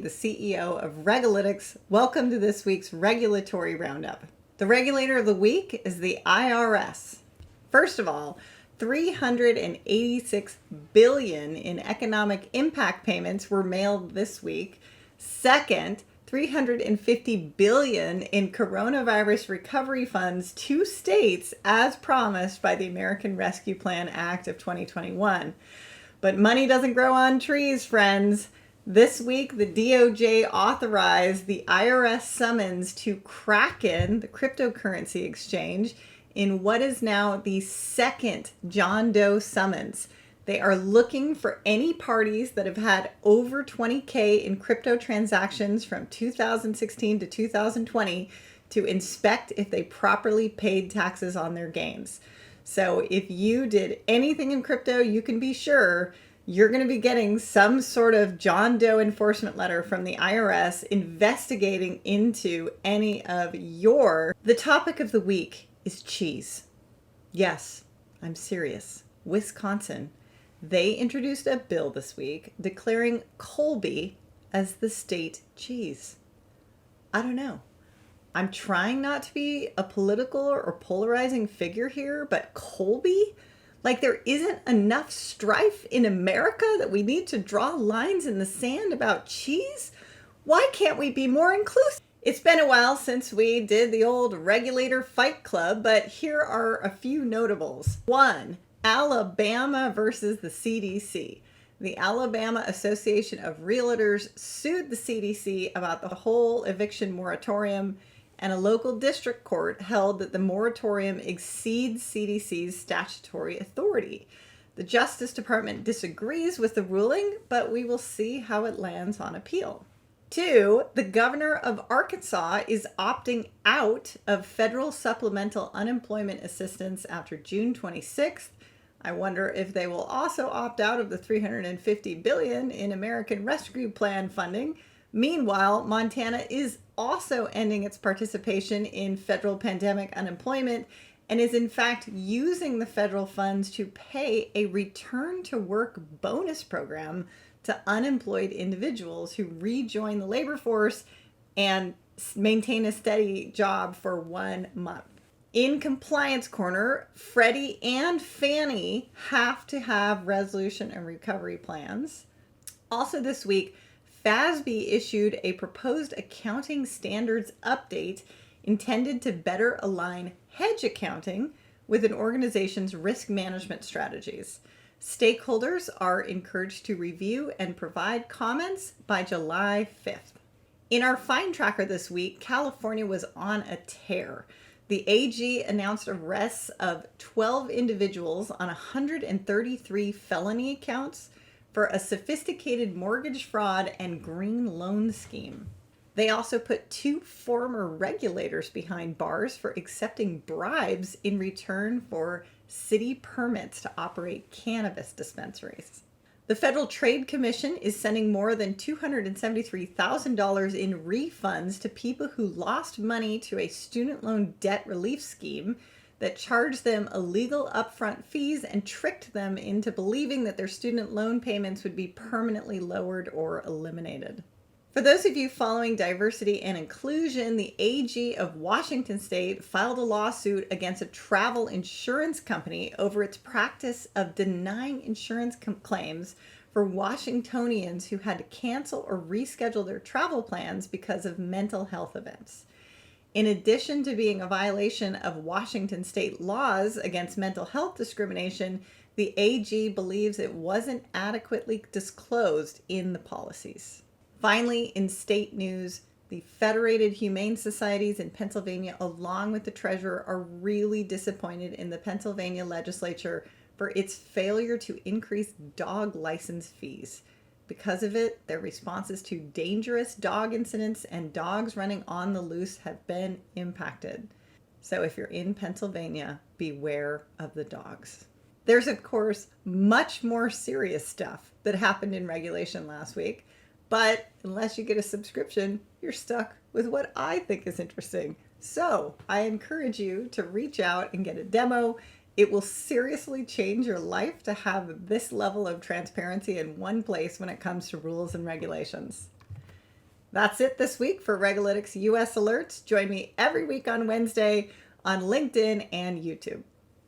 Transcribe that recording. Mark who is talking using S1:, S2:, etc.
S1: the CEO of Regalytics. Welcome to this week's Regulatory Roundup. The regulator of the week is the IRS. First of all, $386 billion in economic impact payments were mailed this week. Second, $350 billion in coronavirus recovery funds to states as promised by the American Rescue Plan Act of 2021. But money doesn't grow on trees, friends. This week, the DOJ authorized the IRS summons to Kraken, the cryptocurrency exchange, in what is now the second John Doe summons. They are looking for any parties that have had over 20K in crypto transactions from 2016 to 2020 to inspect if they properly paid taxes on their gains. So if you did anything in crypto, you can be sure you're going to be getting some sort of John Doe enforcement letter from the IRS investigating into any of your... The topic of the week is cheese. Yes, I'm serious. Wisconsin. They introduced a bill this week declaring Colby as the state cheese. I don't know. I'm trying not to be a political or polarizing figure here, but Colby? Like there isn't enough strife in America that we need to draw lines in the sand about cheese? Why can't we be more inclusive? It's been a while since we did the old regulator fight club, but here are a few notables. 1, Alabama versus the CDC. The Alabama Association of Realtors sued the CDC about the whole eviction moratorium, and a local district court held that the moratorium exceeds CDC's statutory authority. The Justice Department disagrees with the ruling, but we will see how it lands on appeal. 2, the governor of Arkansas is opting out of federal supplemental unemployment assistance after June 26th. I wonder if they will also opt out of the $350 billion in American Rescue Plan funding. Meanwhile, Montana is also ending its participation in federal pandemic unemployment and is in fact using the federal funds to pay a return to work bonus program to unemployed individuals who rejoin the labor force and maintain a steady job for 1 month. In Compliance Corner, Freddie and Fannie have to have resolution and recovery plans. Also this week, FASB issued a proposed accounting standards update intended to better align hedge accounting with an organization's risk management strategies. Stakeholders are encouraged to review and provide comments by July 5th. In our fine tracker this week, California was on a tear. The AG announced arrests of 12 individuals on 133 felony counts for a sophisticated mortgage fraud and green loan scheme. They also put 2 former regulators behind bars for accepting bribes in return for city permits to operate cannabis dispensaries. The Federal Trade Commission is sending more than $273,000 in refunds to people who lost money to a student loan debt relief scheme that charged them illegal upfront fees and tricked them into believing that their student loan payments would be permanently lowered or eliminated. For those of you following diversity and inclusion, the AG of Washington State filed a lawsuit against a travel insurance company over its practice of denying insurance claims for Washingtonians who had to cancel or reschedule their travel plans because of mental health events. In addition to being a violation of Washington state laws against mental health discrimination, the AG believes it wasn't adequately disclosed in the policies. Finally, in state news, the Federated Humane Societies in Pennsylvania, along with the treasurer, are really disappointed in the Pennsylvania legislature for its failure to increase dog license fees. Because of it, their responses to dangerous dog incidents and dogs running on the loose have been impacted. So if you're in Pennsylvania, beware of the dogs. There's, of course, much more serious stuff that happened in regulation last week. But unless you get a subscription, you're stuck with what I think is interesting. So I encourage you to reach out and get a demo. It will seriously change your life to have this level of transparency in one place when it comes to rules and regulations. That's it this week for Regalytics US Alerts. Join me every week on Wednesday on LinkedIn and YouTube.